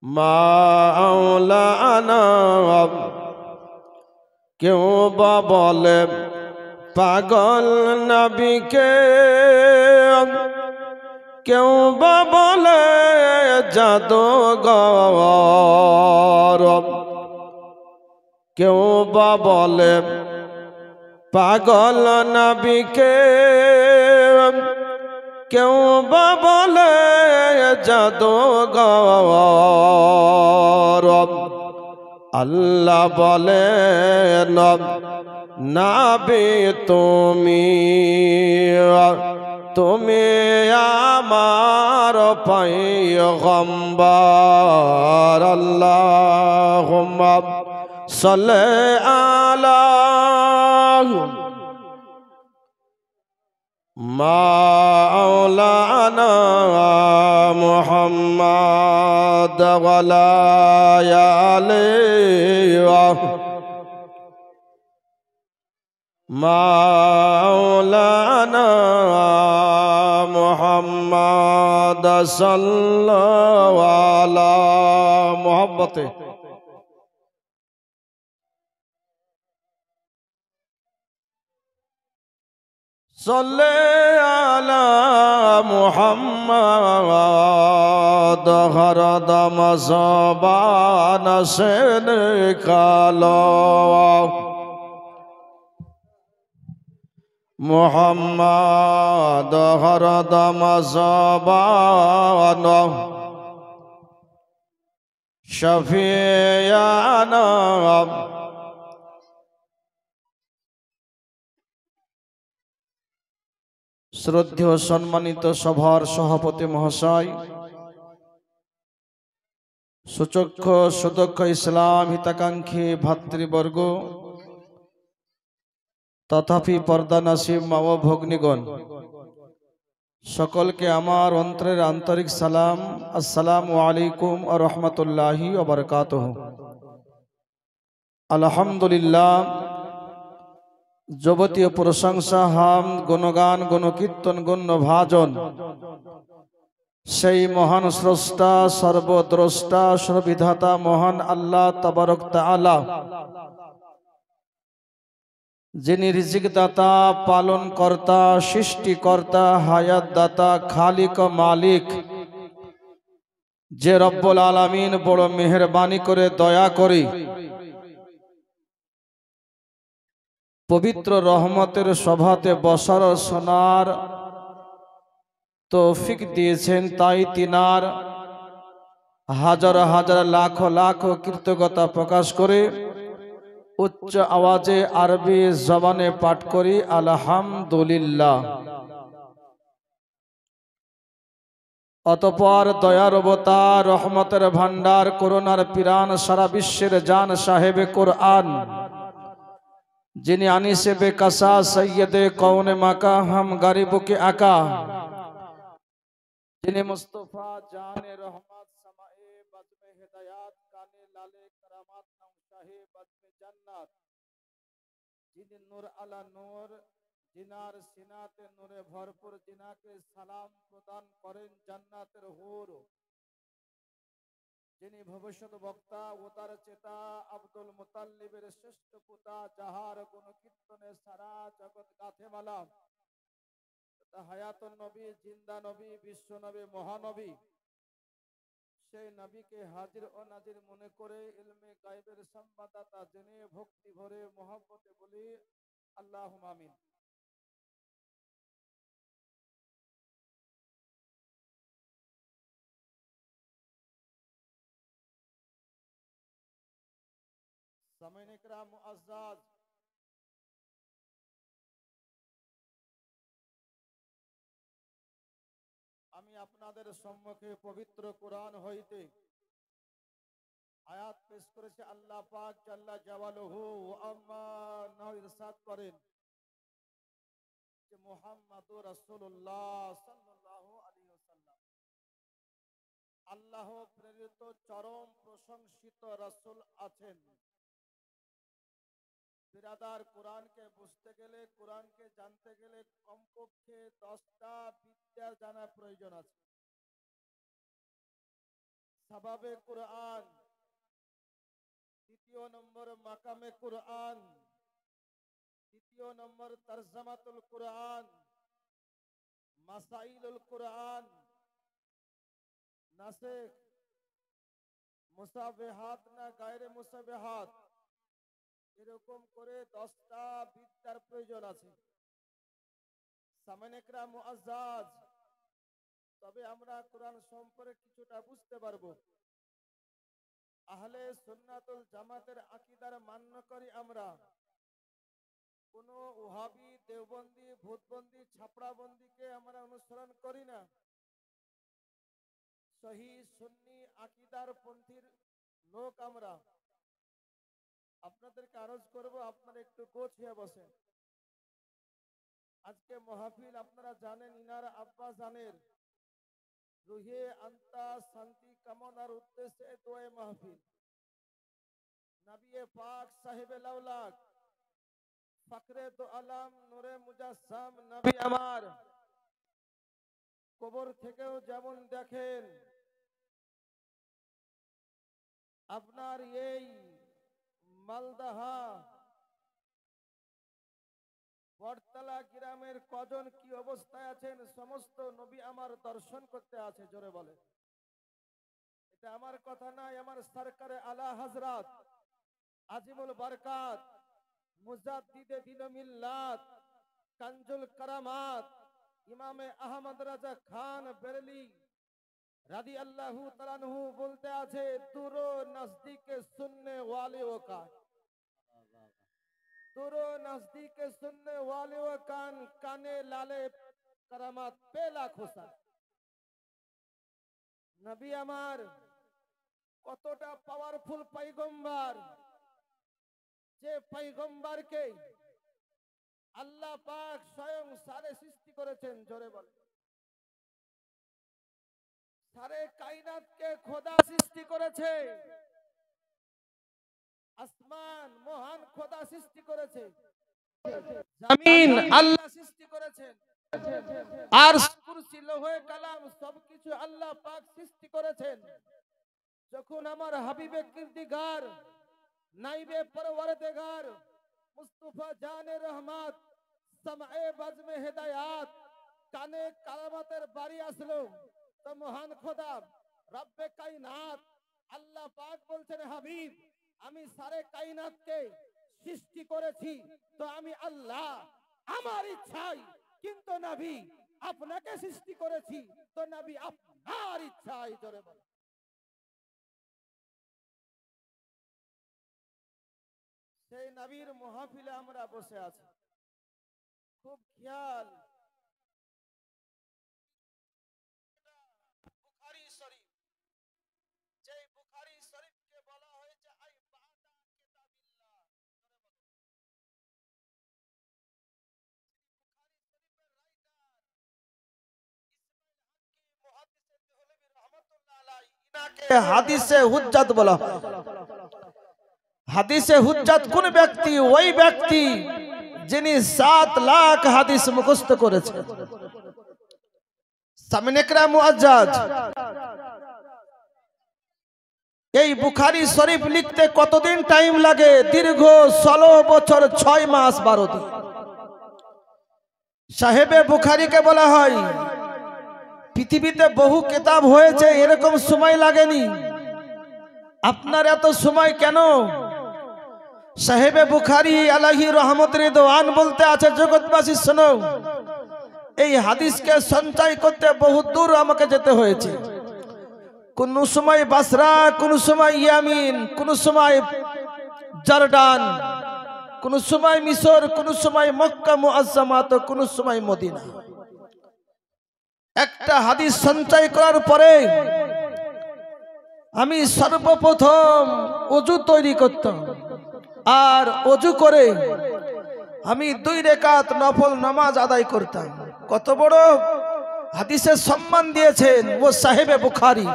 মাওলানা কেউ বা বলে পাগল নবীকে, কেউ বা বলে জাদুঘর, কেউ বা বলে পাগল নবীকে, কেউ বা বলে জাদুঘর। আল্লাহ বলেন নবী তুমি তুমি আমার পয়গম্বর। আল্লাহুম্মা সাল্লি আলা মাওলানা মুহাম্মদ ওয়া আলা আলিহি মাওলানা মুহাম্মদ সাল্লাল্লাহু আলা মুহাব্বতে। সাল্লি আলা মুহাম্মদ হরদম জবান সে নিকালো, মুহাম্মদ হরদম জবান শফিয়ানা। শ্রদ্ধেয় সম্মানিত সভার সভাপতি মহাশয়, সুচক্ষ সুদক্ষ ইসলাম হিতাকাঙ্ক্ষী ভাতৃবর্গ, তথাপি পর্দানাসীম মা ও ভগ্নীগণ, সকলকে আমার অন্তরের আন্তরিক সালাম। আসসালামু আলাইকুম ওয়া রাহমাতুল্লাহি ওয়া বারাকাতুহু। আলহামদুলিল্লাহ, যাবতীয় প্রশংসা, হাম, গুণগান, গুণকীর্তন, গণ্যভাজন সেই মহান স্রষ্টা, সর্বদ্রষ্টা, সর্ববিধাতা মহান আল্লাহ তাবারক তাআলা, যিনি রিজিক দাতা, পালন কর্তা, সৃষ্টিকর্তা, হায়াত দাতা, খালিক ও মালিক, যে রব্বুল আলামিন বড় মেহেরবানি করে দয়া করে পবিত্র রহমতের সভাতে বসার শোনার তৌফিক দিয়েছেন, তাই তিনার হাজার হাজার লাখ লাখ কৃতজ্ঞতা প্রকাশ করে উচ্চ আওয়াজে আরবি জবানে পাঠ করি আলহামদুলিল্লাহ। অতঃপর দয়ার অবতার, রহমতের ভান্ডার, করুণার পিরান, সারা বিশ্বের জান সাহেবে কোরআন, যিনি আনিসে বেকাসা, সৈয়দে কৌনে মাকা, হাম গরিব কে আকা, যিনি মুস্তফা জানে রহমত, সামায়ে বজমে হিদায়াত, কানে লালে কারামাত, নওশাহে বজমে জান্নাত, যিনি নূর আলা নূর, জিনার সিনাতে নূরে ভরপুর, জিনাকে সালাম প্রদান করেন জান্নাতের হুর, যিনি ভবিষ্যৎ বক্তা, উদার চেতা, আব্দুল মুতাল্লিবের শ্রেষ্ঠ পুতা, যাহার গুণ কীর্তনে সারা জগৎ গাথে মালা, হায়াতুন নবী, জিন্দা নবী, বিশ্ব নবী, মহানবী, সেই নবীকে হাজির ও নাজির মনে করে ইলমে গায়বের সংবাদদাতা জেনে ভক্তি ভরে মহব্বতে বলি আল্লাহুম্মা আমিন। সামিন ইকরাম মুআজ্জাজ, আমি আপনাদের সম্মুখে পবিত্র কোরআন হইতে আয়াত পেশ করেছে। আল্লাহ পাক জাল্লা জালালুহু আম্মা নাহু ইরশাদ করেন যে মুহাম্মাদুর রাসূলুল্লাহ সাল্লাল্লাহু আলাইহি ওয়াসাল্লাম আল্লাহ প্রেরিত চরম প্রশংসিত রাসূল আছেন। বিরাদার, কোরআনকে বুঝতে গেলে, কোরআনকে জানতে গেলে কমপক্ষে 10টা বিদ্যা জানা প্রয়োজন আছে। সাবাবে কুরআন, দ্বিতীয় নম্বর মাকামে কুরআন, তৃতীয় নম্বর তরজমাতুল কুরআন, মাসাইলুল কুরআন, নাসিখ, মুসাবিহাত না গায়রে মুসাবিহাত, এরকম করে 10টা বিদ্যার প্রয়োজন আছে। সামানেকরা মুআজ্জাজ, তবে আমরা কোরআন সম্পর্কে কিছুটা বুঝতে পারবো। আহলে সুন্নাতুল জামাতের আকীদার মান্য করি আমরা, কোনো ওহাবি, দেওবন্দি, ভূতবন্দি, ছাপড়াবন্দিকে আমরা অনুসরণ করি না। সহি সুন্নি আকীদার পন্থীর লোক আমরা। আপনাদেরকে আরজ করব, আপনারা একটু গোছিয়ে বসেন। আজকে মাহফিল আপনারা জানেন, ইনার আব্বা জানের রুহে আন্তা শান্তি কামনার উদ্দেশ্যে দোয়া মাহফিল। নবী পাক সাহেবে লাউলাক ফখরে দো আলম নূরে মুজাসসাম নবী আমার কবর থেকেও যেমন দেখেন, আপনার এই মালদাহা বটতলা গ্রামের কজন কি অবস্থায় আছেন, সমস্ত নবী আমার দর্শন করতে আছে। জোরে বলে, এটা আমার কথা নয়, আমার সরকারে আলা হযরত আজিমুল বরকাত মুজাদ্দিদে দ্বীন মিল্লাত কানজুল কারামাত ইমামে আহমদ রাজা খান বেরেলি রাদিয়াল্লাহু তাআলা আনহু বলতে আছে, দূর নজদীকে सुनने वालों का, दूर नजदीक सुनने वाले कान काने लाले करामात पे लाखों साल। नबी আমার কতটা পাওয়ারফুল পয়গম্বর, যে পয়গম্বরকে আল্লাহ পাক স্বয়ং সারে সৃষ্টি করেছেন। জোরে বলে, সারে কায়নাতকে খোদা সৃষ্টি করেছে। আসমান মহান খোদা সৃষ্টি করেছে, জমিন আল্লাহ সৃষ্টি করেছেন, আরশ কুরসি লৌহে কালাম সবকিছু আল্লাহ পাক সৃষ্টি করেছেন। যখন আমার হাবিবে কিরদিগার নাইবে পরওয়ারদিগার মুস্তাফা জানে রহমত সময়ে বজমে হেদায়াত কানে কালামাতের বাড়ি আসলো, তো মহান খোদা রব্বে কায়নাত আল্লাহ পাক বলছেন, হাবিব আমি সারে কায়নাতকে সৃষ্টি করেছি, তো আমি আল্লাহ আমার ইচ্ছায়, কিন্তু নবী আপনাকে সৃষ্টি করেছি, তো নবী আপনার ইচ্ছায়। জোরে বলে, সেই নবীর মাহফিলে আমরা বসে আছি। খুব খেয়াল, বুখারী শরীফ, যে বুখারী শরীফকে বলা হয়েছে আই বাদা কিতাবিল্লাহ। হাদিসে হুজ্জাত বলা হয়। হাদিসে হুজ্জাত কোন ব্যক্তি? ওই ব্যক্তি যিনি 7 লাখ হাদিস মুখস্থ করেছে। সামনেকরা মুআজ্জাজ, এই বুখারী শরীফ লিখতে কতদিন টাইম লাগে? দীর্ঘ 16 বছর 6 মাস 12 দিন। সাহেবে বুখারীকে বলা হয়, পৃথিবীতে বহু কিতাব হয়েছে, এরকম সময় লাগেনি। আপনার এত সময় কেন? সাহেবে বুখারী আলাইহি রহমত রিদওয়ান বলতে আছে, জগৎবাসী শোনো, এই হাদিসকে সঞ্চয় করতে বহু দূর আমাকে যেতে হয়েছে। কোন সময় বাসরা, কোন সময় ইয়ামিন, কোন সময় জর্ডান, কোন সময় মিশর, কোন সময় মক্কা মুআজ্জামা, তো কোন সময় মদিনা। একটা হাদিস সঞ্চয় করার পরে আমি সর্বপ্রথম ওযু তৈরি করতাম, আর ওযু করে আমি 2 রাকাত নফল নামাজ আদায় করতাম। কত বড় হাদিসের সম্মান দিয়েছেন ও সাহেবে বুখারী।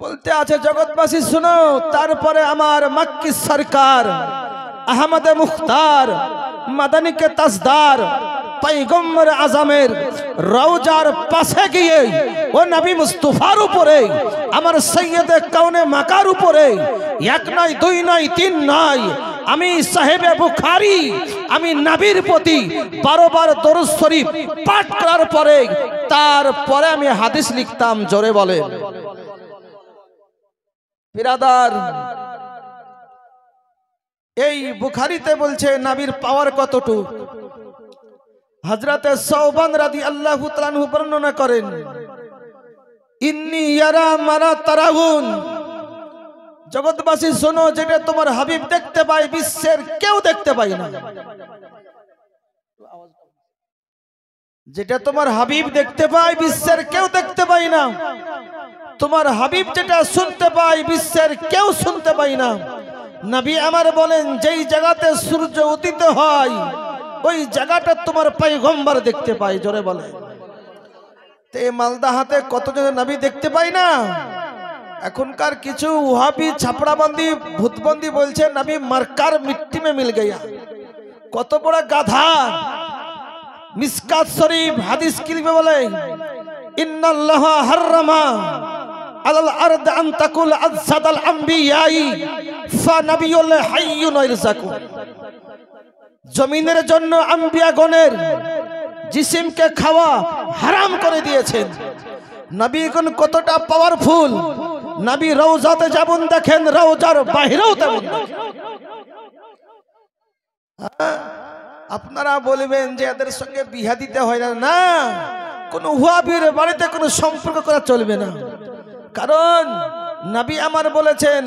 বলতে আছে, জগৎবাসী শুনো, তারপরে আমার মক্কি সরকার আহমদ মুখতার মাদানী কে তাজদার পয়গম্বর আজমের রওজার পাশে গিয়ে ও নবী মুস্তাফার উপরে আমার সৈয়দে কাউনে মাকার উপরে এক নয় দুই নয় তিন নয় আমি সাহেবে বুখারী আমি নবীর প্রতি 12 বার দরুদ শরীফ পাঠ করার পরে তারপরে আমি হাদিস লিখতাম। জোরে বলে বিরাদার, এই বুখারীতে বলছে নবীর পাওয়ার কতটুকু। হযরতে সাওবান রাদিয়াল্লাহু তাআলা আনহু বর্ণনা করেন, ইন্নী ইয়ারা মারা তারাউন, জগৎবাসী শোনো, যেটা তোমার হাবিব দেখতে পায় বিশ্বের কেউ দেখতে পায় না। যেটা তোমার হাবিব দেখতে পায় বিশ্বের কেউ দেখতে পায় না। তোমার হাবিব যেটা শুনতে পায় বিশ্বের কেউ শুনতে পায় না। নবী আমার বলেন, যেই জায়গাতে সূর্য উদিত হয় ওই জায়গাটা তোমার পয়গম্বর দেখতে পায়। জোরে বলে তে মালদা হাতে কতজন নবী দেখতে পায় না। এখনকার কিছু ওহাবি ছাপড়াবন্দি ভূতবন্দি বলছে নবী মার্কার মিট্টি মে মিল গয়া। কত বড় গাধা। মিসকাত শরীফ হাদিস কি লিখবে বলে, ইন্নাল্লাহা হাররামা আলাল আরদ আন তাকুল আজসাদাল আমবিয়াই ফা নাবিয়ুল হাইয়ুন ইরজাকু। জমিনের জন্য আম্বিয়াগণের জিসিমকে খাওয়া হারাম করে দিয়েছেন। নবীগণ কতটা পাওয়ারফুল। নবী রওজাতে যেমন দেখেন রওজার বাইরেও তেমন দেখেন। আপনারা বলবেন যে এদের সঙ্গে বিয়া দিতে হয় না। না, কোন ওয়াহাবীর বাড়িতে কোনো সম্পর্ক করা চলবে না। কারণ নবী আমার বলেছেন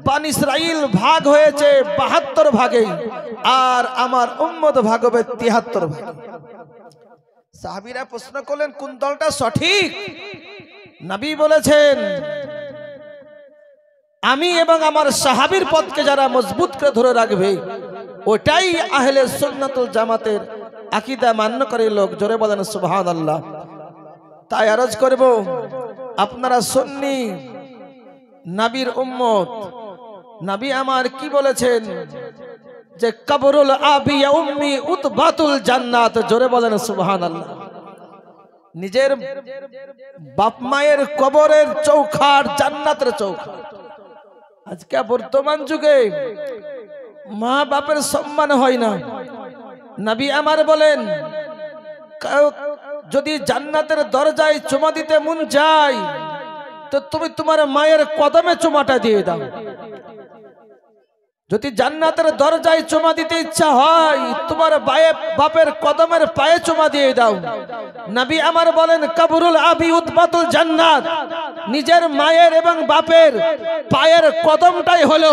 বানি ইসরাইল ভাগ হয়েছে 72 ভাগে আর আমার উম্মত ভাগ হবে 73 ভাগে। সাহাবীরা প্রশ্ন করলেন কোন দলটা সঠিক? নবী বলেছেন আমি এবং আমার সাহাবীর পথকে যারা মজবুত করে ধরে রাখবে ওটাই আহলে সুন্নাতুল জামাতের আকীদা মান্যকারী লোক। জোরে বলেন সুবহানাল্লাহ। তাই আরজ করব, আপনারা সুন্নি নবীর উম্মত। নবী আমার কি বলেছেন যে কবরুল আবি ইয়া উম্মি উতবাতুল জান্নাত। জোরে বলেন সুবহানাল্লাহ। নিজের বাপ মায়ের কবরের চৌখাট জান্নাতের চৌখাট। আজকে বর্তমান যুগে মা বাপের সম্মান হয় না। নবী আমার বলেন যদি জান্নাতের দরজায় চুমা দিতে মন চায় তো তুমি তোমার মায়ের কদমে চুমাটা দিয়ে দাও। যদি জান্নাতের দরজায় চুমা দিতে ইচ্ছা হয় তোমার বাপের কদমের পায়ে চুমা দিয়ে দাও। নবী আমার বলেন কবরুল আবি উতবাতুল জান্নাত। নিজের মায়ের এবং বাপের পায়ের কদমটাই হলো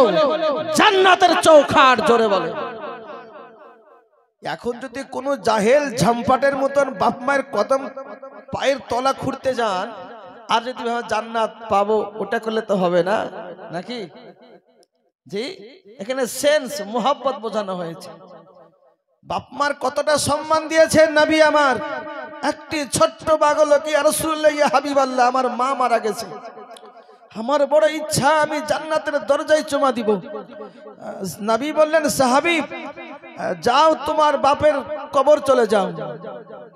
জান্নাতের চৌখাট। জোরে বলে। এখন যদি কোনো জাহেল ঝাম্পাটের মতন বাপ মায়ের কদম পায়ের তলা খুঁড়তে যান আর যদি জান্নাত পাবো, ওটা করলে তো হবে না নাকি? জি, এখানে সেন্স মোহাব্বত বোঝানো হয়েছে। বাপ মার কতটা সম্মান দিয়েছেন নবী আমার। একটি ছোট্ট পাগল কি ইয়া রাসূলুল্লাহ ইয়া হাবিবাল্লাহ, আমার মা মারা গেছে, আমার বড় ইচ্ছা আমি জান্নাতের দরজায় চুমা দিব। নবী বললেন সাহাবী যাও তোমার বাপের কবর চলে যাও।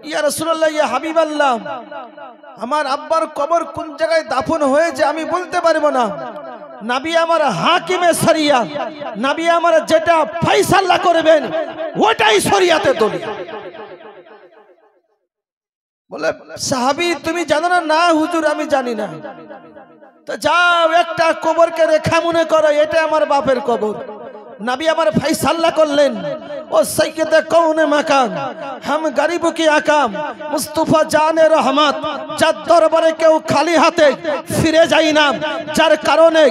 ইয়া রাসূলুল্লাহ ইয়া হাবিবাল্লাহ, আমার আব্বার কবর কোন জায়গায় দাফন হয়েছে আমি বলতে পারবো না। নবী আমার হাকিমে শরিয়া, নবী আমার যেটা ফয়সালা করবেন ওটাই শরিয়াতে দলিল। বলে সাহাবী তুমি জানো না? না হুজুর আমি জানি না। তো যাও একটা কবরকে রেখা মনে করো এটা আমার বাপের কবর। নবী আমার ফয়সালা করলেন ও সৈয়দে কৌনে মাকাম হাম গরিব কি আকাম মুস্তাফা জানে রহমত, যার দরবারে কেউ খালি হাতে ফিরে যায় না, যার কারণে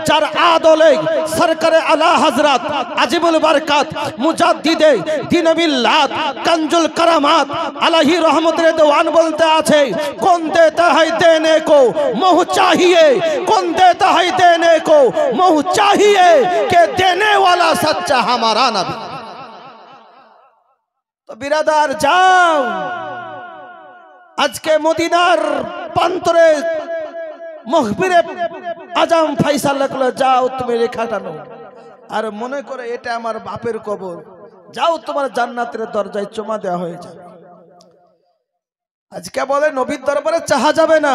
যার আদলে সরকারে আলা হযরত আজিবুল বরকত মুজাদ্দিদে দ্বীন মিল্লাত कंजुल करामात अलही रहमत रिदवान बोलते आछे कौन देता है देने को मोह चाहिए, कौन देता है देने को मोह चाहिए के देने वाला सच्चा हमारा नबी। तो बिरादार जाओ आज के मदीनार प्रांतरे मुखबिरे आजम फैसल लगलो जाओ तुम्हें रेखाटा नो और मने करे एटा आमार बापेर कबर, जाओ तुम्हार জান্নাতের দরজায় চুমা দেওয়া হয়ে যাবে। আজকে বলে নবীর দরবারে চাহা যাবে না।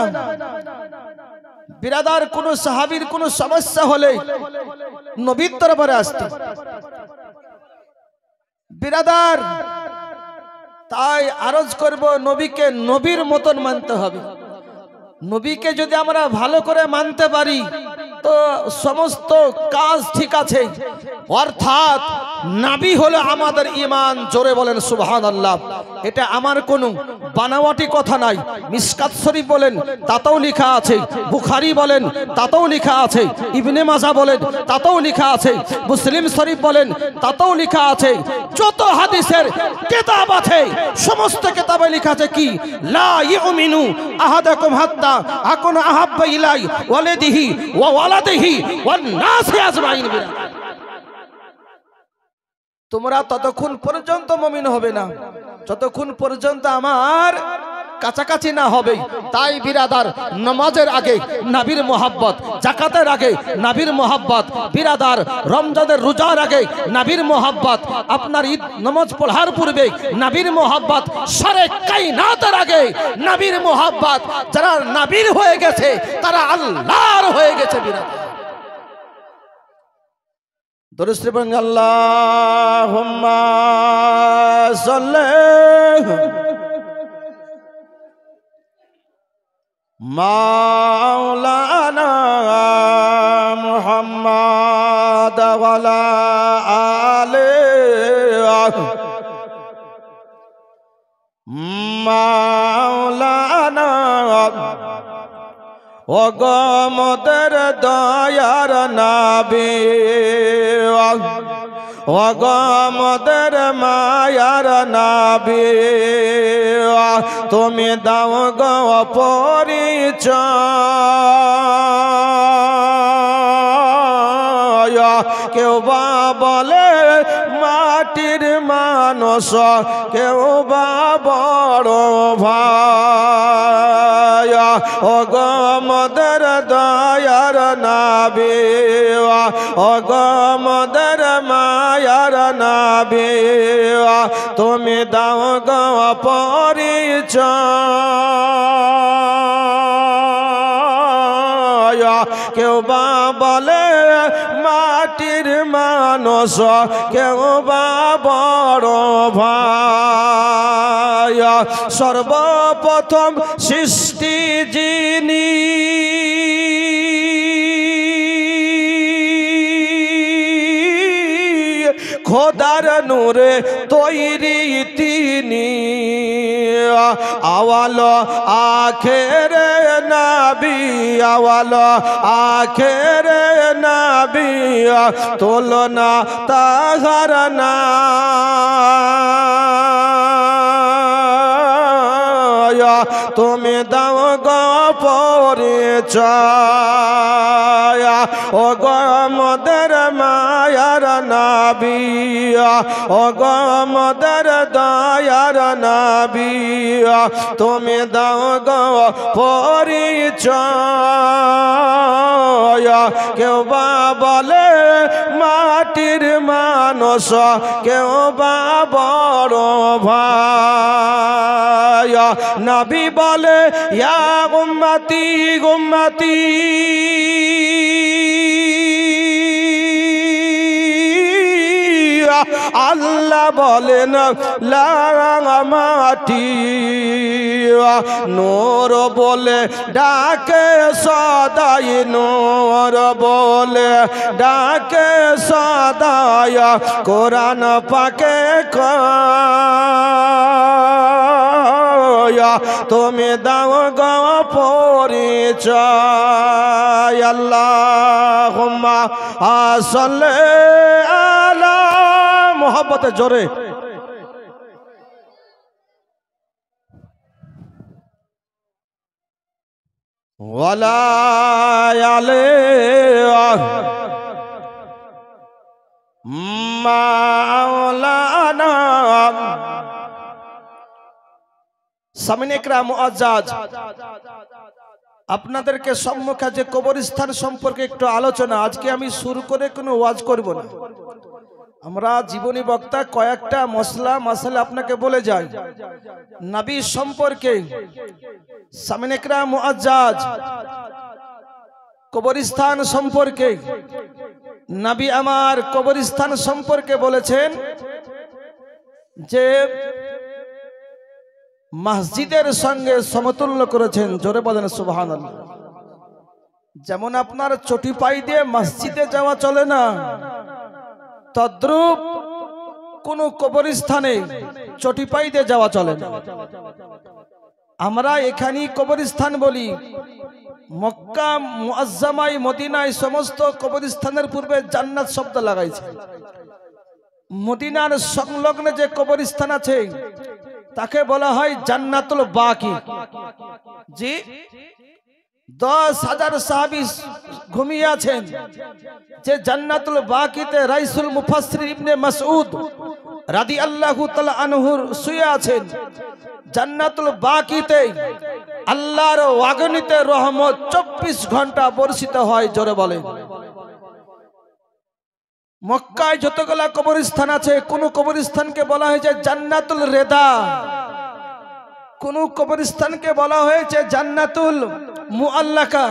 বিরাদার কোন সাহাবীর কোন সমস্যা হলে নবীর দরবারে আসতো বিরাদার। তাই আরজ করব, নবীকে নবীর মতন মানতে হবে। নবীকে যদি আমরা ভালো করে মানতে পারি তো সমস্ত কাজ ঠিক আছে। অর্থাৎ নবী হলো আমাদের ঈমান। জোরে বলেন সুবহানাল্লাহ। এটা আমার কোনো বানাওয়াটি কথা নাই। মিশকাত শরীফ বলেন, তাতেও লেখা আছে। বুখারী বলেন, তাতেও লেখা আছে। ইবনে মাজাহ বলেন, তাতেও লেখা আছে। মুসলিম শরীফ বলেন, তাতেও লেখা আছে। যত হাদিসের কিতাব আছে সমস্ত কিতাবে লেখা আছে কি, লা ইউমিনু আহাদাকুম হাত্তা আকুন আহাব্বা ইলাই ওয়ালিদিহি ওয়া ওয়ালাদিহি ওয়ান নাসি আজমাইন। তোমরা ততক্ষণ পর্যন্ত মুমিন হবে না যতক্ষণ পর্যন্ত আমার কাছাকাছি না হবে। তাই বিরাদার, নামাজের আগে নবীর মোহাব্বত, যাকাতের আগে নবীর মোহাব্বত, বিরাদার রমজানের রোজার আগে নবীর মোহাব্বত, আপনার ঈদ নামাজ পড়ার পূর্বে নবীর মোহাব্বত, সারে কায়নাতের আগে নবীর মোহাব্বত। যারা নবীর হয়ে গেছে তারা আল্লাহর হয়ে গেছে। বিরাদার দরুদ শরীফ পড়েন, আল্লাহুম্মা সাল্লি মাওলানা মুহাম্মাদ ওয়া আলা আলিহি মাওলানা। ও গো মোদের দয়ার নবী, ও গো মোদের মায়ার নবী, তুমি দাও গো পরিচয়। কেউ বা বলে মাটির মানুষ, কেউ বা বড় ভাই। ও গো মোদের দয়ার নবী, ও গো মোদের মায়ার নবী, তুমি দাও গো পরিচয়। কেউ বা বলে মাটির মানুষ, কেউ বা বড় ভাই। সর্বপ্রথম সৃষ্টি যিনি, খোদার নূরে তৈরি তিনি। আওয়ালো আখেরে নবী, আওয়ালো আখেরে নবী, তুলনা তাহার না। তুমি দাও গো পরিচয়। ও গো মোদের মায়ার নবী, ও গো মোদের দয়ার নবী, তুমি দাও গো পরিচয়। কেউ বা বলে মাটির মানুষ, কেউ বা বড় ভাই। নবী বলে ইয়া উম্মতি উম্মতি, আল্লাহ বলেন মাটি। নূর বলে ডাকে সদাই, নূর বলে ডাকে সদাই। কোরআন পাকে তুমি দাও গো পরিচয়। আল্লাহুম্মা সাল্লি আলা মোহাব্বতে জোরে। ওয়ালা আলিহি মাওলানা। সামিন ইকরাম মুআজ্জাজ, আপনাদেরকে সম্মুখে যে কবরস্থান সম্পর্কে একটু আলোচনা। আজকে আমি শুরু করে কোনো ওয়াজ করব না, আমরা জীবনী বক্তা কয়েকটা মাসালা আপনাকে বলে যাই নবী সম্পর্কে। সামিন ইকরাম মুআজ্জাজ কবরস্থান সম্পর্কে, নবী আমার কবরস্থান সম্পর্কে বলেছেন যে মসজিদের সঙ্গে সমতুল্য করেছেন। জোরে বলেন সুবহানাল্লাহ। যেমন আপনার চটি পাই দিয়ে মসজিদে যাওয়া চলে না, তদ্রূপ কোন কবরস্থানে চটি পাই দিয়ে যাওয়া চলে না। আমরা এখানেই কবরস্থান বলি, মক্কা মুআজ্জামায় মদিনায় সমস্ত কবরস্থানের পূর্বে জান্নাত শব্দ লাগাইছে। মদিনার সংলগ্নে যে কবরস্থান আছে তাকে বলা হয় জান্নাতুল বাকি। জি, 10,000 সাহাবী ঘুমিয়ে আছেন যে জান্নাতুল বাকিতে রাইসুল মুফাসসির ইবনে মাসউদ রাদিয়াল্লাহু তাআলা আনহু শুয়ে আছেন। জান্নাতুল বাকিতে আল্লাহর অগণিত রহমত 24 ঘন্টা বর্ষিত হয়। জোরে বলে। মক্কায় যতগুলা কবরস্থান আছে, কোন কবরস্থানকে বলা হয়েছে জান্নাতুল রেদা, কোন কবরস্থানকে বলা হয়েছে জান্নাতুল মুআল্লাকা,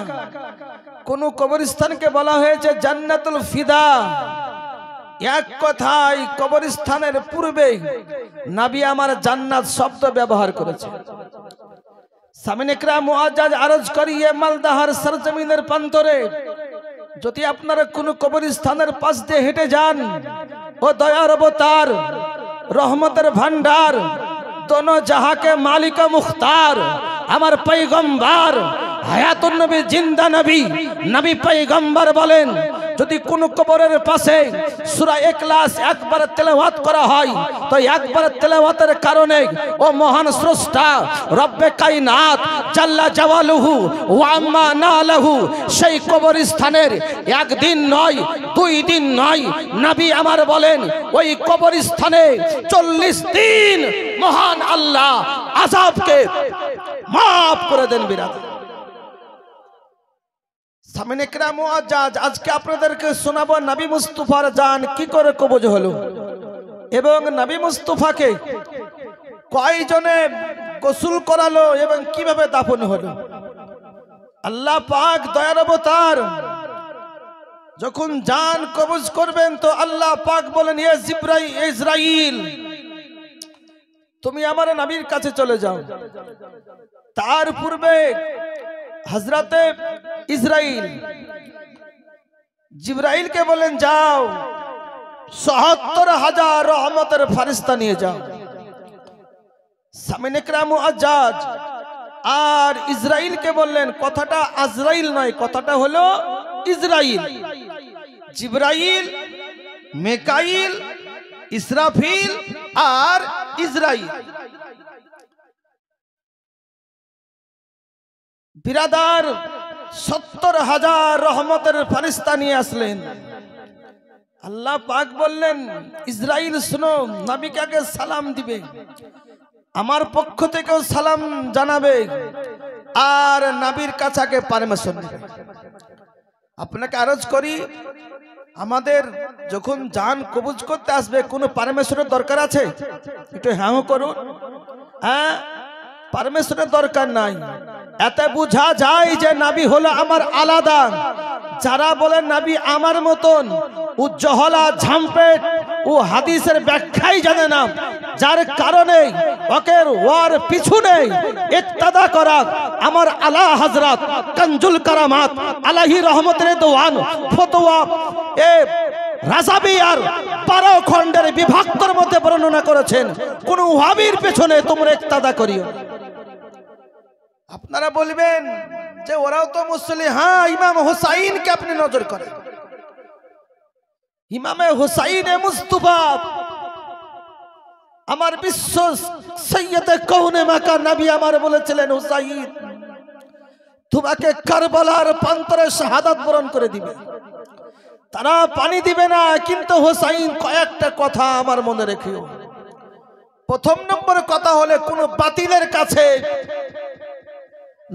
কোন কবরস্থানকে বলা হয়েছে জান্নাতুল ফিদা। এক কথায় কবরস্থানের পূর্বে নবী আমার জান্নাত শব্দ ব্যবহার করেছে। সামিন ইকরাম মুআজ্জাজ আরজ করি, এ মালদাহার সরজমিনের প্রান্তরে যদি আপনারা কোন কবরস্থানের পাশ দিয়ে হেঁটে যান, ও দয়ার অবতার, রহমতের ভান্ডার, দোনো জাহাকে মালিক মুখতার, আমার পয়গম্বর হায়াতুন নবী, জিন্দা নবী, নবী পয়গম্বর বলেন, যদি কোন কবরের পাশে সূরা ইখলাস একবার তেলাওয়াত করা হয় তো একবার তেলাওয়াতের কারণে ও মহান স্রষ্টা রব্বে কায়নাত জাল্লা জালালুহু ওয়া আম্মা নালাহু সেই কবরস্থানের একদিন নয়, 2 দিন নয়, নবী আমার বলেন ওই কবরস্থানে 40 দিন মহান আল্লাহ আযাবকে মাফ করে দেন। বিরাট সামিন ইকরাম মুআজ্জাজ, আজকে আপনাদেরকে শোনাবো নবী মুস্তাফার জান কি করে কবজ হলো এবং নবী মুস্তাফাকে কয়জনে গোসল করালো এবং কিভাবে দাফন হলো। আল্লাহ পাক দয়ার অবতার যখন জান কবজ করবেন তো আল্লাহ পাক বলেন, ইয়া ইসরাইল, তুমি আমার নবীর কাছে চলে যাও। তার পূর্বে হযরতে ইসরাইল জিবরাইলকে বলেন, যাও ৭৭,০০০ রহমতের ফেরেশতা নিয়ে যাও। সামিন ইকরাম মুআজ্জাজ আর ইসরাইলকে বললেন, কথাটা আজরাইল নয়, কথাটা হলো ইসরাইল। জিবরাইল, মিকাইল, ইসরাফিল আর ইসরাইল। বিরাদার ৭০,০০০ রহমতের ফেরেশতা নিয়ে আসলেন। আল্লাহ পাক বললেন, ইসরাইল শুনো, নবীকে আগে সালাম দিবে, আমার পক্ষ থেকেও সালাম জানাবে, আর নবীর কাছে আগে পারমিশন নেবে। আপনাকে আরজ করি, আমাদের যখন জান কবজ করতে আসবে কোনো পারমিশনের দরকার আছে? একটু হ্যাঁ করুন। হ্যাঁ, পারমিশনের দরকার নাই। এতে বোঝা যায় যে নবী হলো আমার আলাদা। যারা বলেন নবী আমার মতন, ও জহলা ঝাম্পেট, ও হাদিসের ব্যাখ্যাই জানে না, যার কারণে ওকে ওয়ার পিছনে ইক্তদা করা আমার আলা হযরত কানজুল কারামাত আলাহি রহমতের দোয়ান ফতোয়া এ রাজাবিয়ার 12 খণ্ডের বিভক্তর মধ্যে বর্ণনা করেছেন, কোন ওয়াহাবীর পেছনে তোমরা ইক্তদা করিও। আপনারা বলবেন যে ওরাও তো মুসলিম। হ্যাঁ, ইমাম হুসাইনকে আপনি নজর করেন, ইমামে হুসাইনে মুস্তাফা আমার বিশ্ব সৈয়দে কওনে মাকা নবী আমার বলেছিলেন, হুসাইন তোমাকে কারবালার প্রান্তরে শাহাদাত বরণ করে দিবে, তারা পানি দিবে না, কিন্তু হুসাইন কয়েকটা কথা আমার মনে রেখিও। প্রথম নম্বর কথা হলে কোন বাতিলের কাছে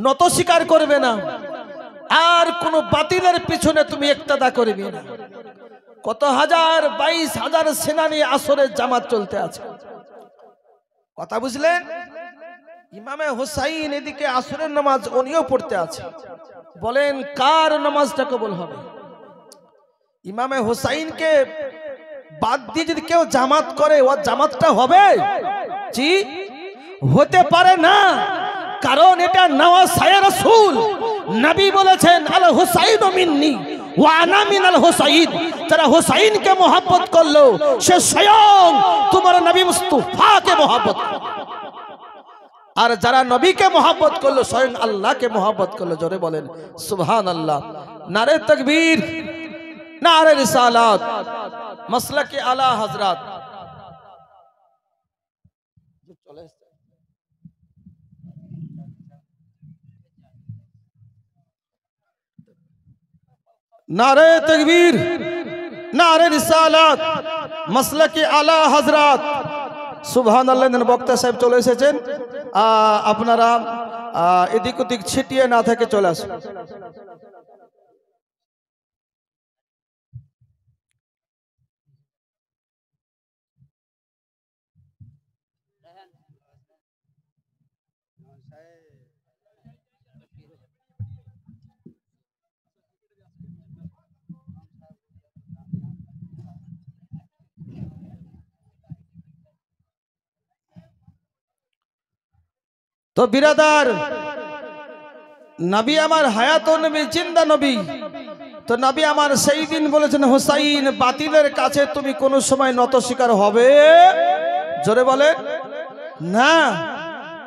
নত স্বীকার করবে না, আর কোন বাতিলের পিছনে তুমি ইক্তদা করবে না। কত হাজার 22,000 সেনা নিয়ে আসরের জামাত চলতে আছে। কথা বুঝলেন? ইমামে হুসাইন এদিকে আসরের নামাজ উনিও পড়তে আছে। বলেন কার নামাজটা কবুল হবে? ইমামে হুসাইনকে বাদ দিয়ে যদি কেউ জামাত করে, ও জামাতটা হবে? জি হতে পারে না, কারণ এটা নওয়াসায়ে রাসূল। নবী বলেছেন আল হুসাইনু মিন্নি ওয়া আনা মিনাল হুসাইন। যারা হুসাইনকে মোহাব্বত করলো সে স্বয়ং তোমার নবী মুস্তাফাকে মোহাব্বত করলো, আর যারা নবীকে মোহাব্বত করলো স্বয়ং আল্লাহকে মোহাব্বত করলো। জোরে বলেন সুবহানাল্লাহ। নারে তাকবীর, নারে রিসালাত, মাসলাকে আলা হযরত। नारे तकबीर, नारे रिसालात, मसलके आला हजरत। सुबहान अल्लाह। বক্তা সাহেব চলে এসেছেন, আপনারা এদিক ওদিক ছিটিয়ে না থেকে চলে আসুন। তো বিরাদার, নবী আমার হায়াত নবী, জিন্দা নবী। তো নবী আমার সেই দিন বলেছেন হুসাইন বাতিলের কাছে তুমি কোন সময় নত শিকার হবে? জোরে বলে না।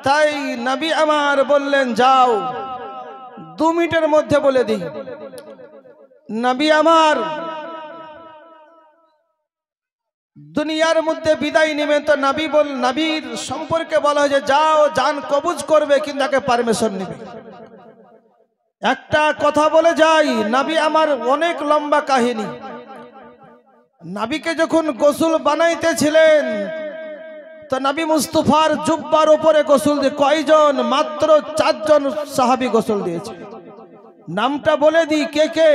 তাই নবী আমার বললেন যাও 2 মিনিটের মধ্যে বলে দিই। নবী আমার দুনিয়ার মধ্যে বিদায় নেবেন, তো নবীর সম্পর্কে বলা হয় যে যাও জান কবজ করবে, কিন্তু তাকে পারমিশন নেবে। একটা কথা বলে যাই, নবী আমার অনেক লম্বা কাহিনী। নবীকে যখন গোসল বানাইতেছিলেন তো নবী মুস্তাফার জুব্বার উপরে গোসল দিয়ে কয়জন? মাত্র 4 জন সাহাবী গোসল দিয়েছে। নামটা বলে দিই কে কে।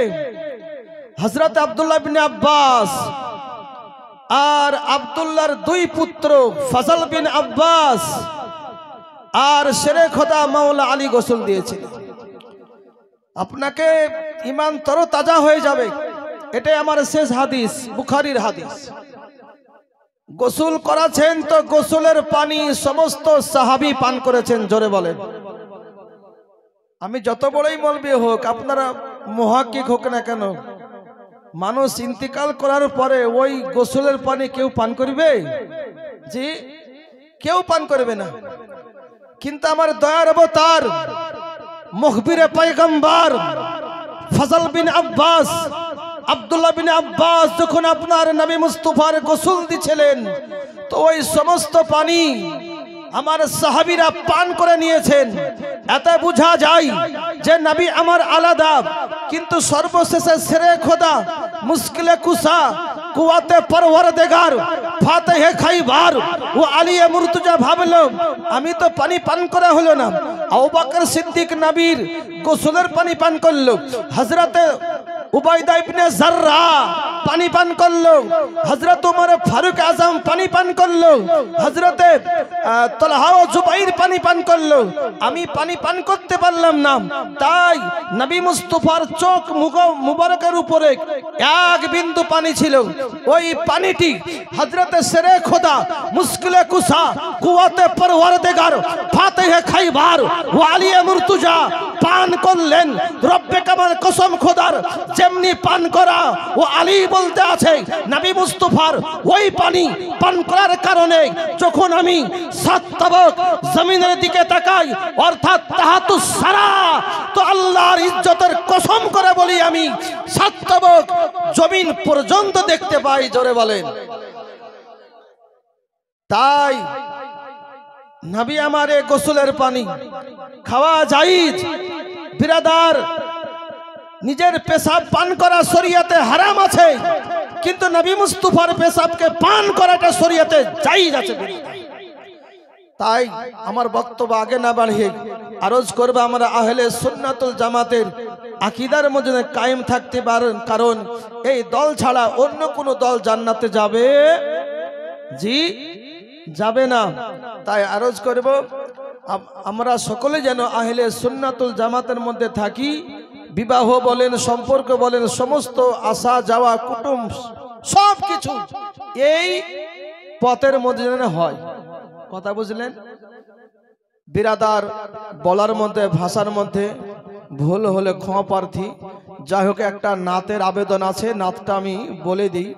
হযরত আব্দুল্লাহ ইবনে আব্বাস আর আব্দুল্লাহর 2 পুত্র ফজল বিন আব্বাস আর শেরে খোদা মাওলা আলী গোসল দিয়েছে। আপনাকে ঈমান তরতাজা হয়ে যাবে। এটাই আমার শেষ হাদিস, বুখারীর হাদিস। গোসল করাছেন তো গোসলের পানি সমস্ত সাহাবী পান করেছেন। জোরে বলেন। আমি যত বড়ই মৌলবি হোক, আপনারা মুহাক্কিক হোক না কেন, মানুষ ইন্তিকাল করার পরে ওই গোসলের পানি কেউ পান করবে? জি কেউ পান করবে না। কিন্তু আমার দয়ার অবতার মুখবিরে পয়গম্বর ফজল বিন আব্বাস, আব্দুল্লাহ বিন আব্বাস যখন আপনার নবী মুস্তাফার গোসল দিছিলেন তো ওই সমস্ত পানি আমার সাহাবীরা পান করে নিয়েছেন। এতে বোঝা যায় যে নবী আমার আলাদা, কিন্তু সর্বশেষে শেরে খোদা মুশকিলে কুসা কুওয়াতে পরওয়ারদিগার ফাতিহে খাইবার ও আলিয়ে মুর্তজা ভাবলো আমি তো পানি পান করা হলো না। আবু বকর সিদ্দিক নবীর গোসলের পানি পান করলো, হযরতে উবাইদা ইবনে জাররা পানি পান করলো, হযরত ওমর ফারুক আজম পানি পান করলো, হযরতে তালহা ও জুবাইর পানি পান করলো। আমি পানি পান করতে পারলাম না। তাই নবী মুস্তাফার চোখ মুবারকের উপরে 1 বিন্দু পানি ছিল। ওই পানিটি হযরতে শেরে খোদা মুশকিলে কুসা কুওয়াতে পরওয়ারদিগার ফাতিহে খাইবার ও আলিয়ে মুর্তজা পান করলেন। রব্বে কাবার কসম খোদার, যেমনি পান করা ও আলী বলতে আছে নবী মুস্তাফার ওই পানি পান করার কারণে যখন আমি 7 তাবক জমিনের দিকে তাকাই, অর্থাৎ তাহাতুস সারা, তো আল্লাহর ইজ্জতের কসম করে বলি আমি 7 তাবক জমিন পর্যন্ত দেখতে পাই। জোরে বলেন। তাই নবী আমার গোসলের পানি খাওয়া জায়েজ। বিরাদার, নিজের পেশাব পান করা শরীয়তে হারাম আছে, কিন্তু নবী মুস্তাফার পেশাবকে পান করাটা শরীয়তে জায়েজ আছে। তাই আমার বক্তব্য আগে না বাড়িয়ে আরজ করবে আমরা আহলে সুন্নাতুল জামাতের আকীদার মধ্যে কায়েম থাকতে পারেন, কারণ এই দল ছাড়া অন্য কোন দল জান্নাতে যাবে জি যাবে না। তাই আরজ করব আমরা সকলে যেন আহলে সুন্নাতুল জামাতের মধ্যে থাকি। বিবাহ বলেন, সম্পর্ক বলেন, সমস্ত আসা যাওয়া কুটুম্ব সব কিছু এই পথের মধ্যে যেন হয়। কথা বুঝলেন? বিরাদার বলার মধ্যে ভাষার মধ্যে ভুল হলে ক্ষমা প্রার্থী। যাই হোক, একটা নাতের আবেদন আছে, নাতটা আমি বলে দিই।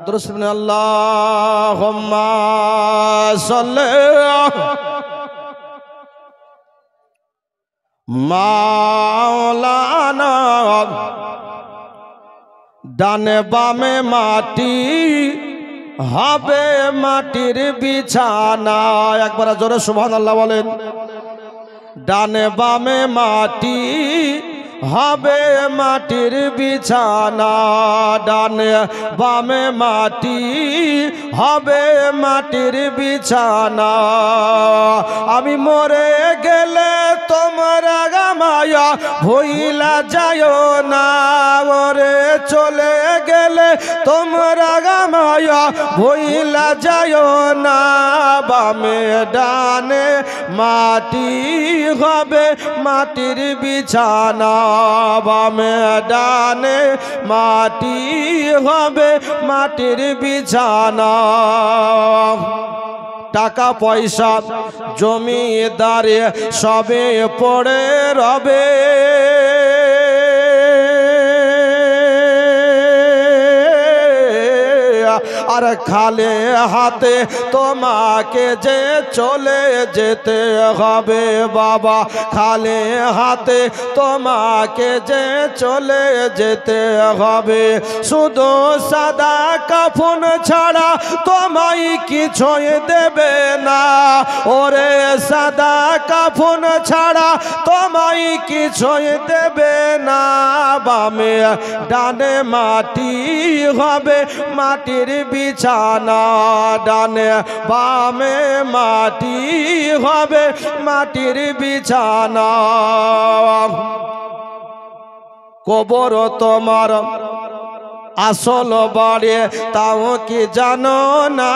দরুদ আল্লাহুম্মা সাল্লি মাওলানা। ডানে বামে মাটি হবে মাটির বিছানা। একবার জোরে সুবহানাল্লাহ বলেন। ডানে বামে মাটি হবে মাটির বিছানা, ডানে বামে মাটি হবে মাটির বিছানা। আমি মরে গেলে তোমরা গামায়া ভুইলা যায়ও না, মরে চলে গেলে তোমরা গামায়া ভুইলা যায়ও না। বামে ডানে মাটি হবে মাটির বিছানা, বামে ডানে মাটি হবে মাটির বিছানা। টাকা পয়সা জমিদারে সবে পড়ে রবে, আর খালে হাতে তোমাকে যে চলে যেতে হবে বাবা, খালে হাতে তোমাকে যে চলে যেতে হবে। শুধু সাদা কাফন ছাড়া তোমায় কিছুই দেবে না, ওরে সাদা কাফন ছাড়া তোমায় কিছুই দেবে না। বামে ডানে মাটি হবে মাটির বিছানা, ডানে বামে মাটি হবে মাটির বিছানা। কবর তোমার আসল বাড়ি তাও কি জানো না,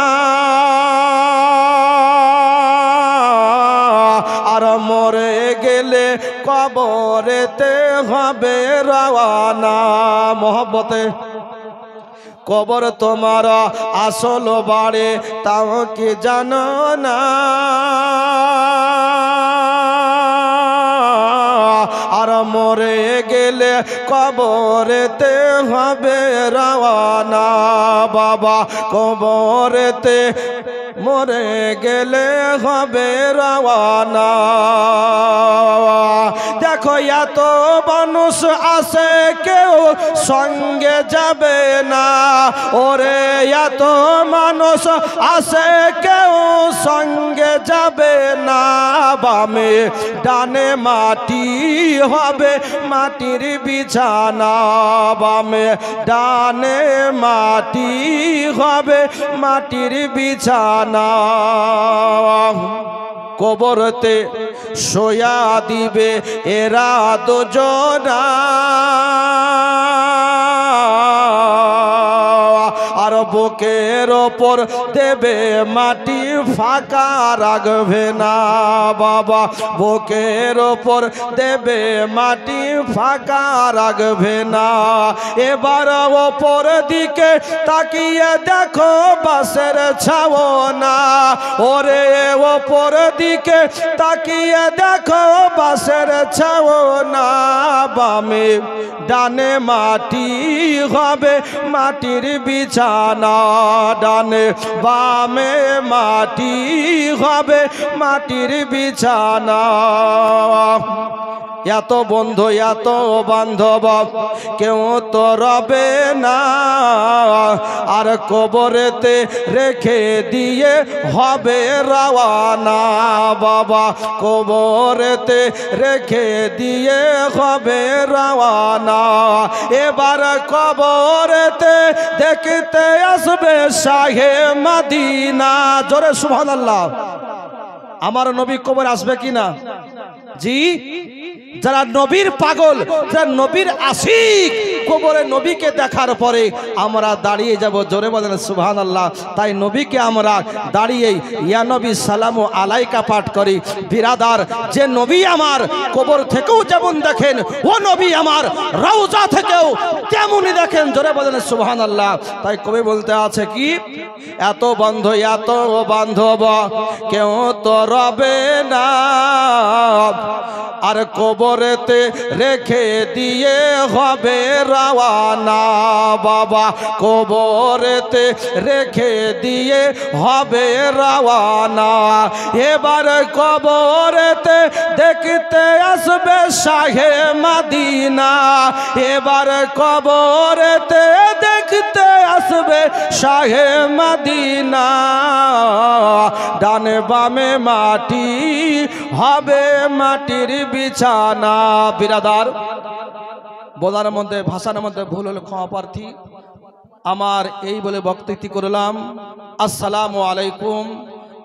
আর মরে গেলে কবরেতে হবে রওয়ানা। মহব্বতে কবর তোমার আসল বাড়ি তাও কি জানো না, আর মরে গেলে কবরেতে হবে রওয়ানা বাবা, কবরেতে মরে গেলে হবে রওয়ানা। দেখো এত মানুষ আসে কেউ সঙ্গে যাবে না, ওরে এত মানুষ আসে কেউ সঙ্গে যাবে না। বামে ডানে মাটি হবে মাটির বিছানা, বামে ডানে মাটি হবে মাটির বিছানা। কবরতে শোয়া দিবে এরা দুজনা, আর বুকের ওপর দেবে মাটি ফাঁকা রাখবে না বাবা, বুকের ওপর দেবে মাটি ফাঁকা রাখবে না। এবার ওপর দিকে তাকিয়ে দেখো বাঁশের ছাওনা, ওরে ওপর দিকে তাকিয়ে দেখো বাঁশের ছাওনা। বামে ডানে মাটি হবে মাটির বিছানা, ডানে বামে মাটি হবে মাটির বিছানা। এত বন্ধু এত বান্ধব কেউ তো রবে না, আর কবরেতে রেখে দিয়ে হবে রওয়ানা বাবা, কবরেতে রেখে দিয়ে হবে রওয়ানা। এবার কবরেতে দেখতে আসবে শাহে মদিনা। জোরে সুবহানাল্লাহ। আমার নবী কবর আসবে কিনা? জি, যারা নবীর পাগল, যারা নবীর আশিক, কবরে নবীকে দেখার পরে আমরা দাঁড়িয়ে যাব। জোরে বলেন সুবহানাল্লাহ। তাই নবীকে আমরা দাঁড়িয়ে ইয়া নবী সালামু আলাইকা পাঠ করি। বিরাদার, যে নবী আমার কবর থেকেও যেমন দেখেন, ও নবী আমার রওজা থেকেও তেমনই দেখেন। জোরে বলেন সুবহানাল্লাহ। তাই কবি বলতে আছে কি, এত বান্ধব কেউ তো রবে না, আর কবরেতে রেখে দিয়ে হবে রওয়ানা। বাবা, কবরেতে রেখে দিয়ে হবে রওয়ানা। এবার কবরেতে দেখতে আসবে শাহে মদিনা। এবার কবরেতে দেখতে আসবে শাহে মদিনা। ডানে বামে মাটি হবে মাটির বিছানা। বিরাদার, বলার মধ্যে ভাষার মধ্যে ভুল হলে ক্ষমা প্রার্থী। আমার এই বলে বক্তব্য করলাম। আসসালামু আলাইকুম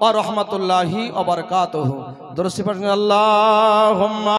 ওয়া রাহমাতুল্লাহি ওয়া বারাকাতুহু। দরুদ শরীফ আল্লাহুম্মা